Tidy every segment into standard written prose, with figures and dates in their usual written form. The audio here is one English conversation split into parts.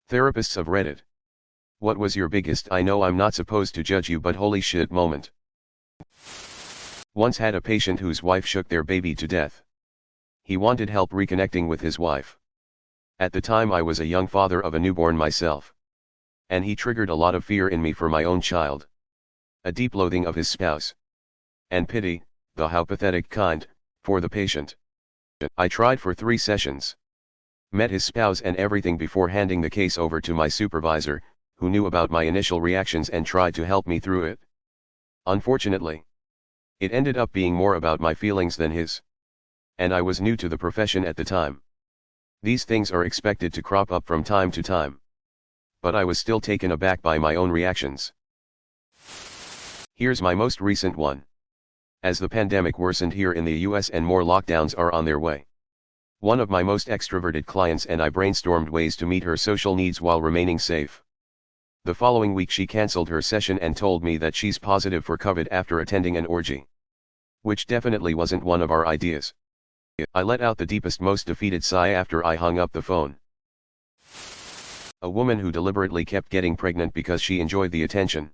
Therapists of Reddit. What was your biggest "I know I'm not supposed to judge you but holy shit" moment? Once had a patient whose wife shook their baby to death. He wanted help reconnecting with his wife. At the time I was a young father of a newborn myself. And he triggered a lot of fear in me for my own child. A deep loathing of his spouse. And pity, the how pathetic kind, for the patient. I tried for 3 sessions. Met his spouse and everything before handing the case over to my supervisor, who knew about my initial reactions and tried to help me through it. Unfortunately, it ended up being more about my feelings than his. And I was new to the profession at the time. These things are expected to crop up from time to time. But I was still taken aback by my own reactions. Here's my most recent one. As the pandemic worsened here in the US and more lockdowns are on their way, one of my most extroverted clients and I brainstormed ways to meet her social needs while remaining safe. The following week she cancelled her session and told me that she's positive for COVID after attending an orgy. Which definitely wasn't one of our ideas. I let out the deepest, most defeated sigh after I hung up the phone. A woman who deliberately kept getting pregnant because she enjoyed the attention.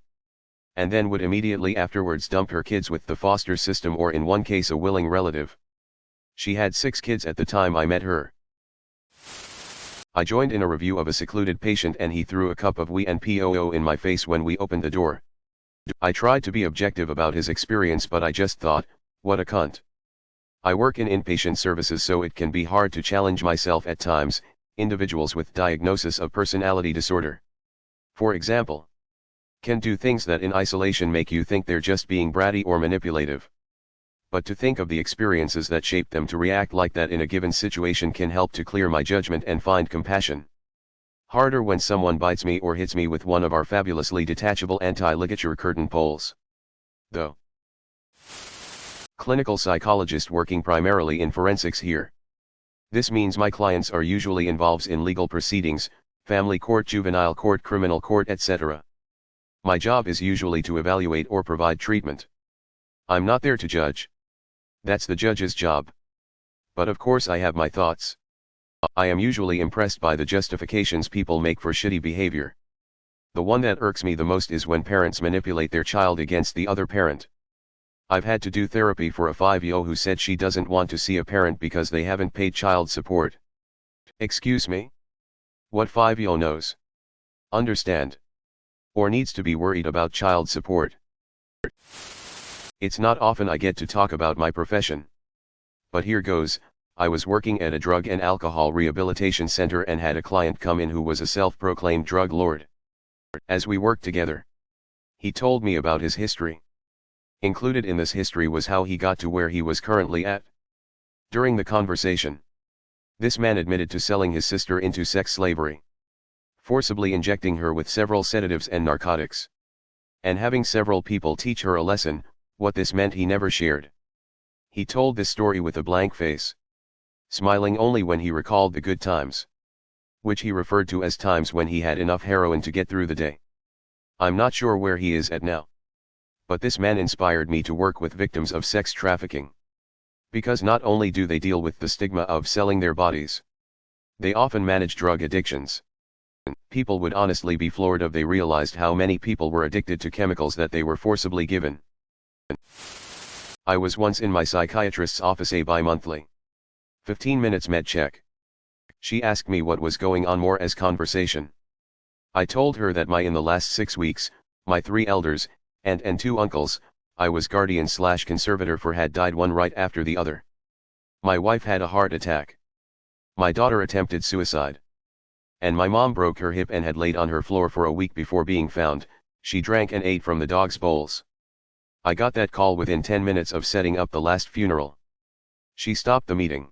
And then would immediately afterwards dump her kids with the foster system or in one case a willing relative. She had 6 kids at the time I met her. I joined in a review of a secluded patient and he threw a cup of wee and poo in my face when we opened the door. I tried to be objective about his experience but I just thought, what a cunt. I work in inpatient services so it can be hard to challenge myself at times, individuals with diagnosis of personality disorder, for example, can do things that in isolation make you think they're just being bratty or manipulative. But to think of the experiences that shape them to react like that in a given situation can help to clear my judgment and find compassion. Harder when someone bites me or hits me with one of our fabulously detachable anti-ligature curtain poles. Though. Clinical psychologist working primarily in forensics here. This means my clients are usually involved in legal proceedings, family court, juvenile court, criminal court, etc. My job is usually to evaluate or provide treatment. I'm not there to judge. That's the judge's job. But of course I have my thoughts. I am usually impressed by the justifications people make for shitty behavior. The one that irks me the most is when parents manipulate their child against the other parent. I've had to do therapy for a 5-year-old who said she doesn't want to see a parent because they haven't paid child support. Excuse me? What 5-year-old knows? Understand? Or needs to be worried about child support? It's not often I get to talk about my profession. But here goes. I was working at a drug and alcohol rehabilitation center and had a client come in who was a self-proclaimed drug lord. As we worked together, he told me about his history. Included in this history was how he got to where he was currently at. During the conversation, this man admitted to selling his sister into sex slavery, forcibly injecting her with several sedatives and narcotics, and having several people teach her a lesson. What this meant he never shared. He told this story with a blank face, smiling only when he recalled the good times, which he referred to as times when he had enough heroin to get through the day. I'm not sure where he is at now. But this man inspired me to work with victims of sex trafficking. Because not only do they deal with the stigma of selling their bodies, they often manage drug addictions. People would honestly be floored if they realized how many people were addicted to chemicals that they were forcibly given. I was once in my psychiatrist's office a bi-monthly 15 minutes med check. She asked me what was going on more as conversation. I told her that in the last 6 weeks, my 3 elders, and 2 uncles, I was guardian/conservator for had died one right after the other. My wife had a heart attack. My daughter attempted suicide. And my mom broke her hip and had laid on her floor for a week before being found. She drank and ate from the dog's bowls. I got that call within 10 minutes of setting up the last funeral. She stopped the meeting,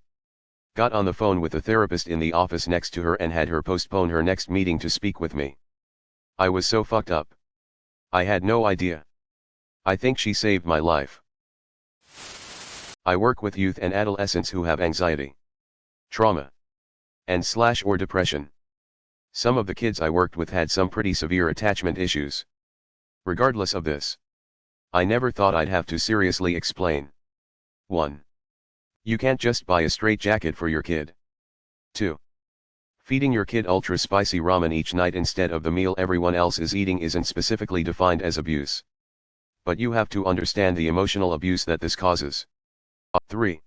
got on the phone with a therapist in the office next to her and had her postpone her next meeting to speak with me. I was so fucked up. I had no idea. I think she saved my life. I work with youth and adolescents who have anxiety, trauma, and/or depression. Some of the kids I worked with had some pretty severe attachment issues. Regardless of this, I never thought I'd have to seriously explain. 1. You can't just buy a straitjacket for your kid. 2. Feeding your kid ultra spicy ramen each night instead of the meal everyone else is eating isn't specifically defined as abuse. But you have to understand the emotional abuse that this causes. 3.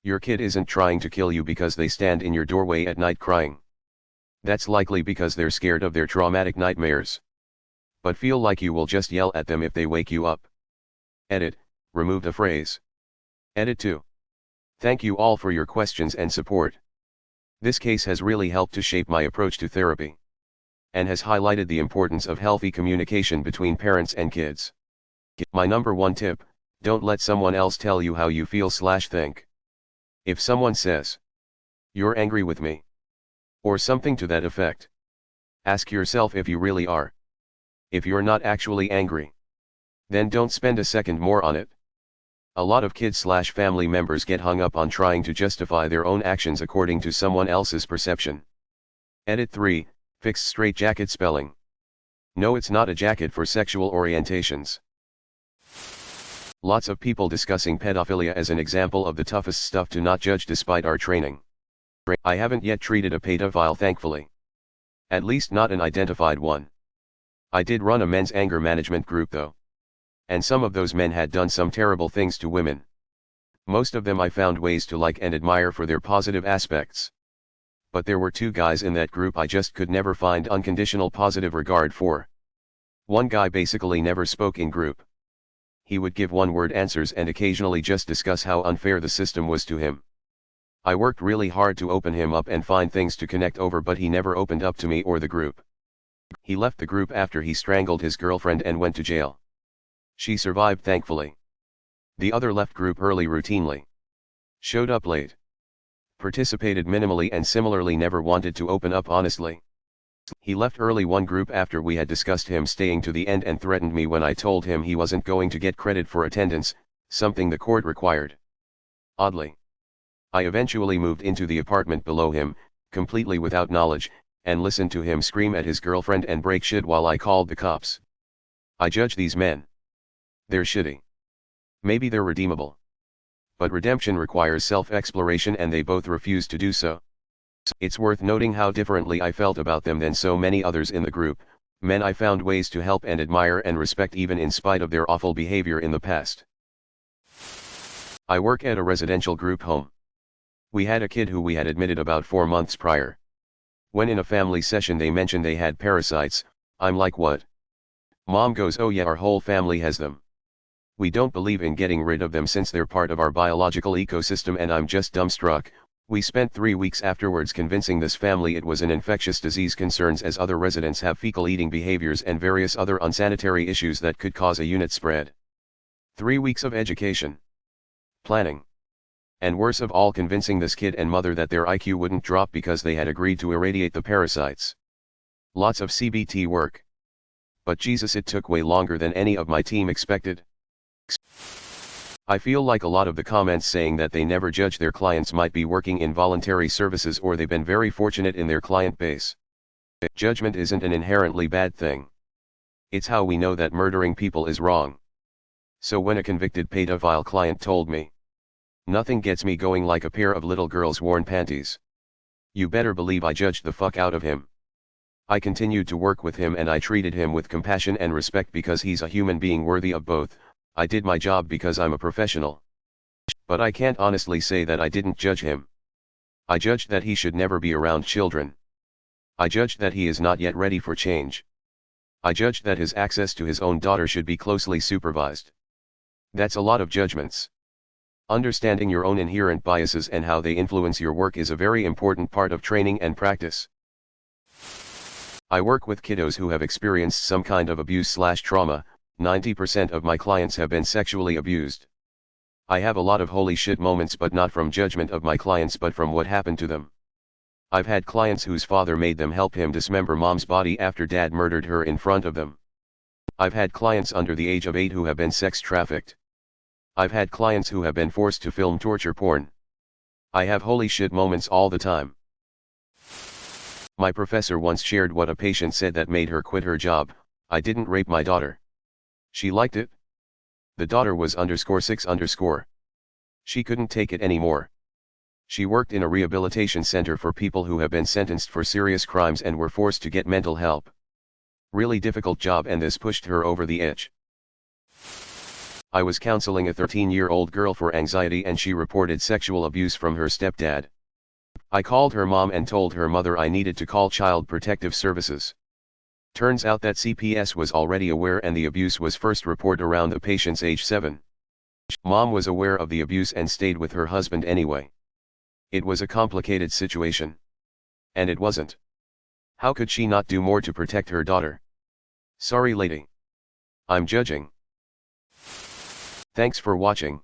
Your kid isn't trying to kill you because they stand in your doorway at night crying. That's likely because they're scared of their traumatic nightmares. But feel like you will just yell at them if they wake you up. Edit, remove the phrase. Edit 2. Thank you all for your questions and support. This case has really helped to shape my approach to therapy. And has highlighted the importance of healthy communication between parents and kids. My number one tip, don't let someone else tell you how you feel/think. If someone says, "You're angry with me," or something to that effect, ask yourself if you really are. If you're not actually angry, then don't spend a second more on it. A lot of kids/family members get hung up on trying to justify their own actions according to someone else's perception. Edit 3, fix straitjacket spelling. No, it's not a jacket for sexual orientations. Lots of people discussing pedophilia as an example of the toughest stuff to not judge despite our training. I haven't yet treated a pedophile, thankfully. At least not an identified one. I did run a men's anger management group though. And some of those men had done some terrible things to women. Most of them I found ways to like and admire for their positive aspects. But there were two guys in that group I just could never find unconditional positive regard for. One guy basically never spoke in group. He would give one-word answers and occasionally just discuss how unfair the system was to him. I worked really hard to open him up and find things to connect over, but he never opened up to me or the group. He left the group after he strangled his girlfriend and went to jail. She survived, thankfully. The other left group early routinely. Showed up late. Participated minimally and similarly never wanted to open up honestly. He left early one group after we had discussed him staying to the end and threatened me when I told him he wasn't going to get credit for attendance, something the court required. Oddly, I eventually moved into the apartment below him, completely without knowledge, and listened to him scream at his girlfriend and break shit while I called the cops. I judge these men. They're shitty. Maybe they're redeemable. But redemption requires self-exploration and they both refuse to do so. It's worth noting how differently I felt about them than so many others in the group, men I found ways to help and admire and respect even in spite of their awful behavior in the past. I work at a residential group home. We had a kid who we had admitted about 4 months prior. When in a family session they mentioned they had parasites, I'm like, what? Mom goes, oh yeah, our whole family has them. We don't believe in getting rid of them since they're part of our biological ecosystem, and I'm just dumbstruck. We spent 3 weeks afterwards convincing this family it was an infectious disease concerns as other residents have fecal eating behaviors and various other unsanitary issues that could cause a unit spread. 3 weeks of education. Planning. And worst of all, convincing this kid and mother that their IQ wouldn't drop because they had agreed to irradiate the parasites. Lots of CBT work. But Jesus, it took way longer than any of my team expected. I feel like a lot of the comments saying that they never judge their clients might be working in voluntary services, or they've been very fortunate in their client base. Judgment isn't an inherently bad thing. It's how we know that murdering people is wrong. So when a convicted pedophile client told me, "Nothing gets me going like a pair of little girls' worn panties," you better believe I judged the fuck out of him. I continued to work with him and I treated him with compassion and respect because he's a human being worthy of both. I did my job because I'm a professional. But I can't honestly say that I didn't judge him. I judged that he should never be around children. I judged that he is not yet ready for change. I judged that his access to his own daughter should be closely supervised. That's a lot of judgments. Understanding your own inherent biases and how they influence your work is a very important part of training and practice. I work with kiddos who have experienced some kind of abuse/trauma. 90% of my clients have been sexually abused. I have a lot of holy shit moments, but not from judgment of my clients but from what happened to them. I've had clients whose father made them help him dismember mom's body after dad murdered her in front of them. I've had clients under the age of 8 who have been sex trafficked. I've had clients who have been forced to film torture porn. I have holy shit moments all the time. My professor once shared what a patient said that made her quit her job: "I didn't rape my daughter. She liked it. The daughter was _6_. She couldn't take it anymore. She worked in a rehabilitation center for people who have been sentenced for serious crimes and were forced to get mental help. Really difficult job, and this pushed her over the edge. I was counseling a 13-year-old girl for anxiety, and she reported sexual abuse from her stepdad. I called her mom and told her mother I needed to call Child Protective Services. Turns out that CPS was already aware, and the abuse was first reported around the patient's age 7. Mom was aware of the abuse and stayed with her husband anyway. It was a complicated situation. And it wasn't. How could she not do more to protect her daughter? Sorry lady. I'm judging. Thanks for watching.